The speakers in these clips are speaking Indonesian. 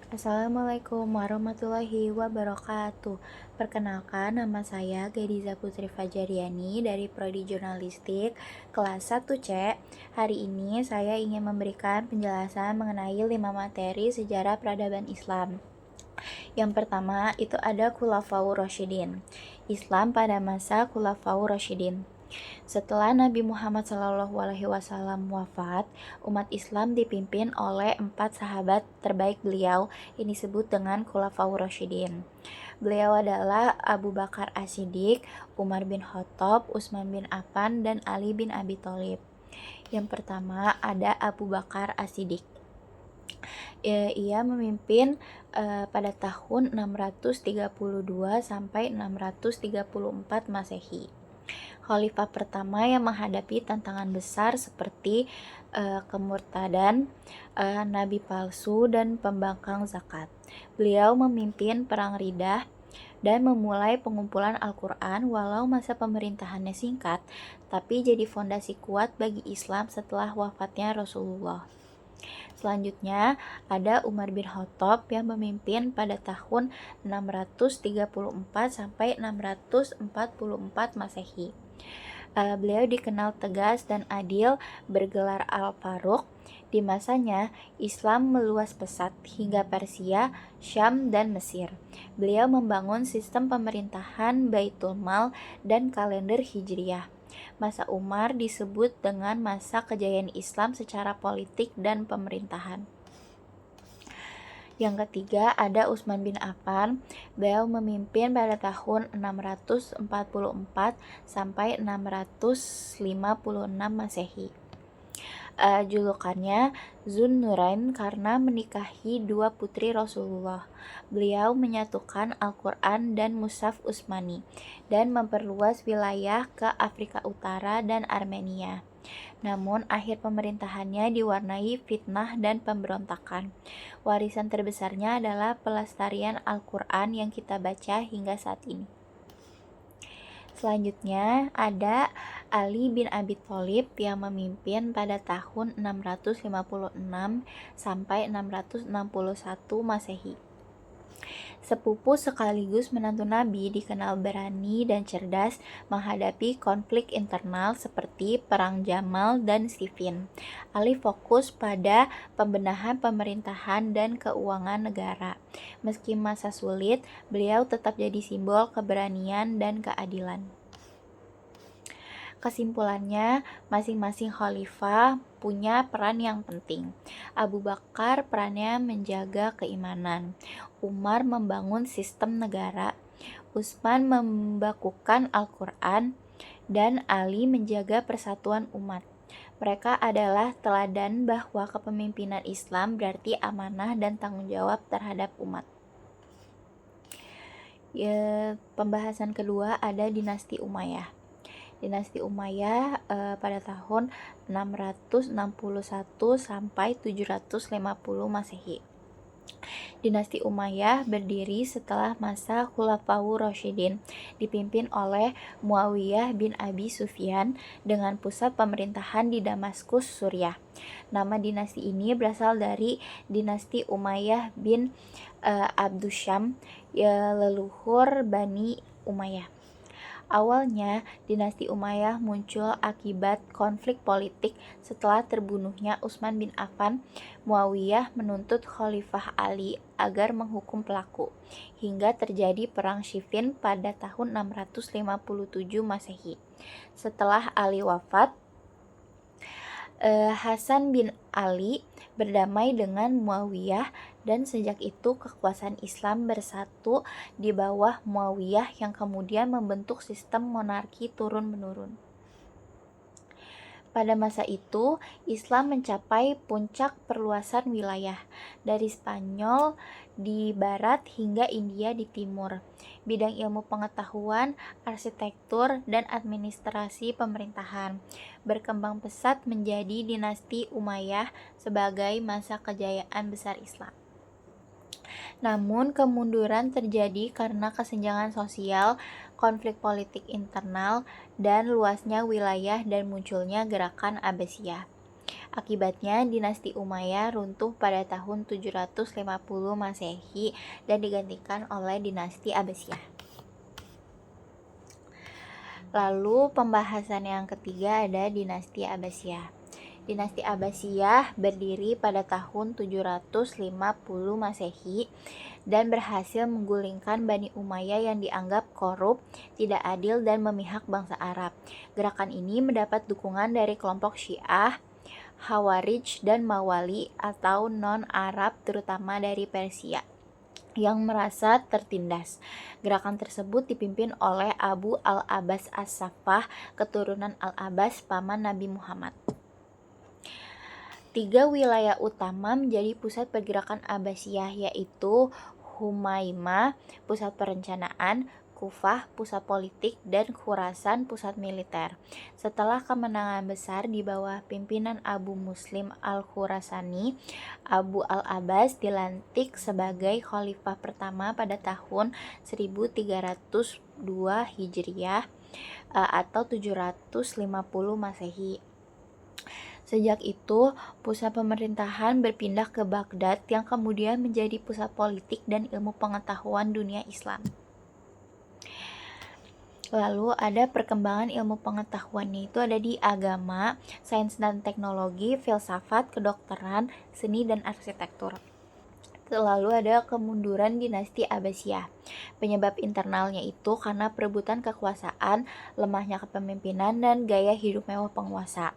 Assalamualaikum warahmatullahi wabarakatuh. Perkenalkan, nama saya Gadiza Putri Fajariani dari Prodi Jurnalistik kelas 1C. Hari ini saya ingin memberikan penjelasan mengenai 5 materi sejarah peradaban Islam. Yang pertama itu ada Khulafaur Rasyidin. Islam pada masa Khulafaur Rasyidin. Setelah Nabi Muhammad SAW wafat, umat Islam dipimpin oleh 4 sahabat terbaik beliau yang disebut dengan Khulafaur Rasyidin. Beliau adalah Abu Bakar As-Siddiq, Umar bin Khattab, Utsman bin Affan, dan Ali bin Abi Thalib. Yang pertama ada Abu Bakar As-Siddiq. Ia memimpin pada tahun 632 sampai 634 Masehi. Khalifah pertama yang menghadapi tantangan besar seperti kemurtadan, nabi palsu, dan pembangkang zakat. Beliau memimpin perang Riddah dan memulai pengumpulan Al-Quran. Walau masa pemerintahannya singkat, tapi jadi fondasi kuat bagi Islam setelah wafatnya Rasulullah. Selanjutnya ada Umar bin Khattab yang memimpin pada tahun 634 sampai 644 Masehi. Beliau dikenal tegas dan adil, bergelar Al-Faruq. Di masanya, Islam meluas pesat hingga Persia, Syam, dan Mesir. Beliau membangun sistem pemerintahan Baitul Mal dan kalender Hijriyah. Masa Umar disebut dengan masa kejayaan Islam secara politik dan pemerintahan. Yang ketiga ada Utsman bin Affan. Beliau memimpin pada tahun 644 sampai 656 Masehi. Julukannya Zunnurain karena menikahi 2 putri Rasulullah. Beliau menyatukan Al-Quran dan Mushaf Utsmani dan memperluas wilayah ke Afrika Utara dan Armenia. Namun akhir pemerintahannya diwarnai fitnah dan pemberontakan. Warisan terbesarnya adalah pelestarian Al-Quran yang kita baca hingga saat ini. Selanjutnya ada Ali bin Abi Thalib yang memimpin pada tahun 656 sampai 661 Masehi. Sepupu sekaligus menantu Nabi, dikenal berani dan cerdas menghadapi konflik internal seperti Perang Jamal dan Siffin. Ali fokus pada pembenahan pemerintahan dan keuangan negara. Meski masa sulit, beliau tetap jadi simbol keberanian dan keadilan. Kesimpulannya, masing-masing khalifah punya peran yang penting. Abu Bakar perannya menjaga keimanan, Umar membangun sistem negara, Utsman membakukan Al-Quran, dan Ali menjaga persatuan umat. Mereka adalah teladan bahwa kepemimpinan Islam berarti amanah dan tanggung jawab terhadap umat. Pembahasan kedua ada dinasti Umayyah. Dinasti Umayyah pada tahun 661 sampai 750 Masehi. Dinasti Umayyah berdiri setelah masa Khulafaur Rasyidin, dipimpin oleh Muawiyah bin Abi Sufyan dengan pusat pemerintahan di Damaskus, Suriah. Nama dinasti ini berasal dari dinasti Umayyah bin Abdusyam, leluhur Bani Umayyah. Awalnya, dinasti Umayyah muncul akibat konflik politik setelah terbunuhnya Utsman bin Affan. Muawiyah menuntut Khalifah Ali agar menghukum pelaku, hingga terjadi Perang Siffin pada tahun 657 Masehi. Setelah Ali wafat, Hasan bin Ali berdamai dengan Muawiyah, dan sejak itu kekuasaan Islam bersatu di bawah Muawiyah yang kemudian membentuk sistem monarki turun-menurun. Pada masa itu, Islam mencapai puncak perluasan wilayah, dari Spanyol di barat hingga India di timur. Bidang ilmu pengetahuan, arsitektur, dan administrasi pemerintahan berkembang pesat menjadi dinasti Umayyah sebagai masa kejayaan besar Islam. Namun kemunduran terjadi karena kesenjangan sosial, konflik politik internal, dan luasnya wilayah dan munculnya gerakan Abbasiyah. Akibatnya dinasti Umayyah runtuh pada tahun 750 Masehi dan digantikan oleh dinasti Abbasiyah. Lalu pembahasan yang ketiga ada dinasti Abbasiyah. Dinasti Abbasiyah berdiri pada tahun 750 Masehi dan berhasil menggulingkan Bani Umayyah yang dianggap korup, tidak adil, dan memihak bangsa Arab. Gerakan ini mendapat dukungan dari kelompok Syiah, Khawarij, dan Mawali atau non-Arab terutama dari Persia yang merasa tertindas. Gerakan tersebut dipimpin oleh Abu al-Abbas as-Saffah, keturunan al-Abbas, paman Nabi Muhammad. 3 wilayah utama menjadi pusat pergerakan Abbasiyah, yaitu Humaimah, pusat perencanaan, Kufah, pusat politik, dan Khurasan, pusat militer. Setelah kemenangan besar di bawah pimpinan Abu Muslim al-Khurasani, Abu al-Abbas dilantik sebagai khalifah pertama pada tahun 1302 Hijriah atau 750 Masehi. Sejak itu, pusat pemerintahan berpindah ke Baghdad yang kemudian menjadi pusat politik dan ilmu pengetahuan dunia Islam. Lalu ada perkembangan ilmu pengetahuannya itu ada di agama, sains dan teknologi, filsafat, kedokteran, seni, dan arsitektur. Lalu ada kemunduran dinasti Abbasiyah. Penyebab internalnya itu karena perebutan kekuasaan, lemahnya kepemimpinan, dan gaya hidup mewah penguasa.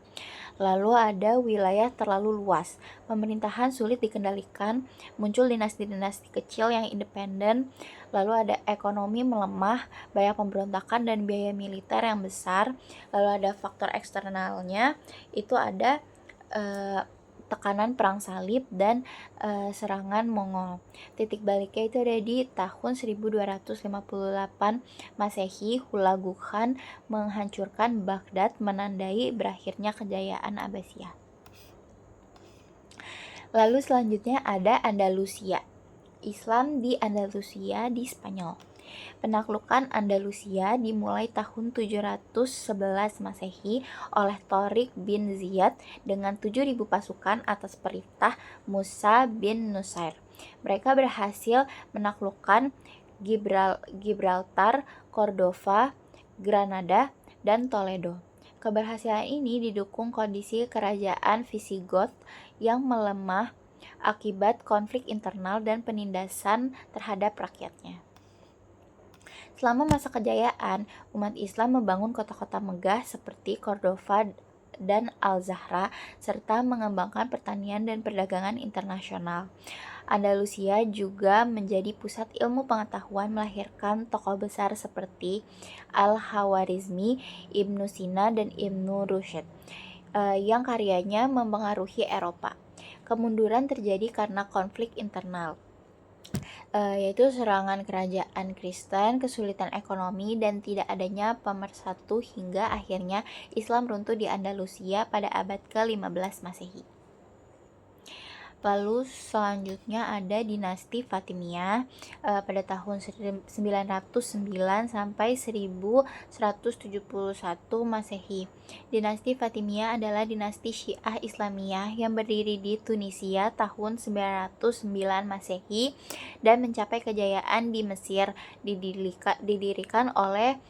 Lalu ada wilayah terlalu luas, pemerintahan sulit dikendalikan, muncul dinasti-dinasti kecil yang independen. Lalu ada ekonomi melemah, banyak pemberontakan dan biaya militer yang besar. Lalu ada faktor eksternalnya, itu ada tekanan perang salib dan serangan Mongol. Titik baliknya itu ada di tahun 1258 Masehi. Hulagu Khan menghancurkan Baghdad, menandai berakhirnya kejayaan Abbasiyah. Lalu selanjutnya ada Andalusia. Islam di Andalusia di Spanyol. Penaklukan Andalusia dimulai tahun 711 Masehi oleh Tariq bin Ziyad dengan 7.000 pasukan atas perintah Musa bin Nusair. Mereka berhasil menaklukkan Gibraltar, Cordova, Granada, dan Toledo. Keberhasilan ini didukung kondisi kerajaan Visigoth yang melemah akibat konflik internal dan penindasan terhadap rakyatnya. Selama masa kejayaan, umat Islam membangun kota-kota megah seperti Cordova dan Al-Zahra, serta mengembangkan pertanian dan perdagangan internasional. Andalusia juga menjadi pusat ilmu pengetahuan, melahirkan tokoh besar seperti Al-Khawarizmi, Ibnu Sina, dan Ibnu Rushd yang karyanya mempengaruhi Eropa. Kemunduran terjadi karena konflik internal, yaitu serangan kerajaan Kristen, kesulitan ekonomi, dan tidak adanya pemersatu hingga akhirnya Islam runtuh di Andalusia pada abad ke-15 Masehi. Lalu selanjutnya ada dinasti Fatimiyah pada tahun 909 sampai 1171 Masehi. Dinasti Fatimiyah adalah dinasti Syiah Islamiyah yang berdiri di Tunisia tahun 909 Masehi dan mencapai kejayaan di Mesir, didirikan oleh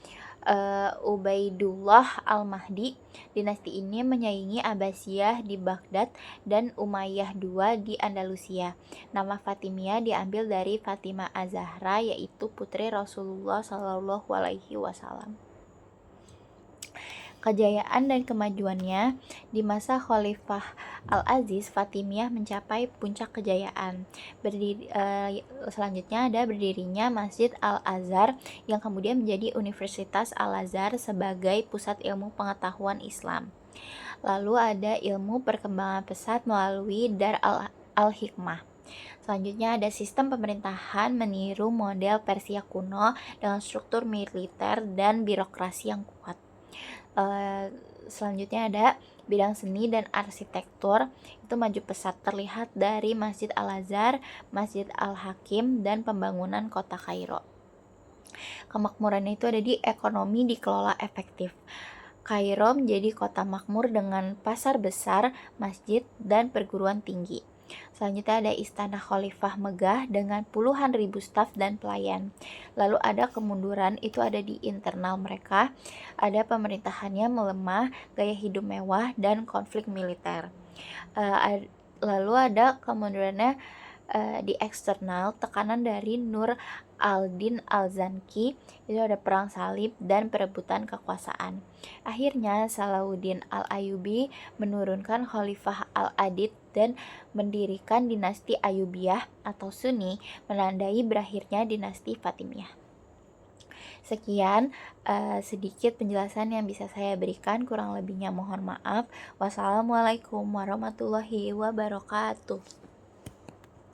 Ubaidullah al-Mahdi. Dinasti ini menyaingi Abbasiyah di Baghdad dan Umayyah II di Andalusia. Nama Fatimiyah diambil dari Fatimah Az-Zahra, yaitu putri Rasulullah SAW. Kejayaan dan kemajuannya di masa Khalifah Al-Aziz, Fatimiyah mencapai puncak kejayaan. Selanjutnya ada berdirinya Masjid Al-Azhar yang kemudian menjadi Universitas Al-Azhar sebagai pusat ilmu pengetahuan Islam. Lalu ada ilmu perkembangan pesat melalui Dar al-Hikmah. Selanjutnya ada sistem pemerintahan meniru model Persia kuno dengan struktur militer dan birokrasi yang kuat. Selanjutnya ada bidang seni dan arsitektur, itu maju pesat, terlihat dari Masjid Al-Azhar, Masjid Al-Hakim, dan pembangunan kota Kairo. Kemakmurannya itu ada di ekonomi dikelola efektif. Kairo menjadi kota makmur dengan pasar besar, masjid, dan perguruan tinggi. Selanjutnya ada Istana Khalifah Megah dengan puluhan ribu staf dan pelayan. Lalu ada kemunduran, itu ada di internal mereka. Ada pemerintahannya melemah, gaya hidup mewah, dan konflik militer. Lalu ada kemundurannya di eksternal, tekanan dari Nur al-Din al-Zanki, itu ada perang salib dan perebutan kekuasaan. Akhirnya Salahuddin al-Ayyubi menurunkan Khalifah al-Adid dan mendirikan dinasti Ayyubiyah atau Sunni, menandai berakhirnya dinasti Fatimiyah. Sekian sedikit penjelasan yang bisa saya berikan, kurang lebihnya mohon maaf. Wassalamualaikum warahmatullahi wabarakatuh.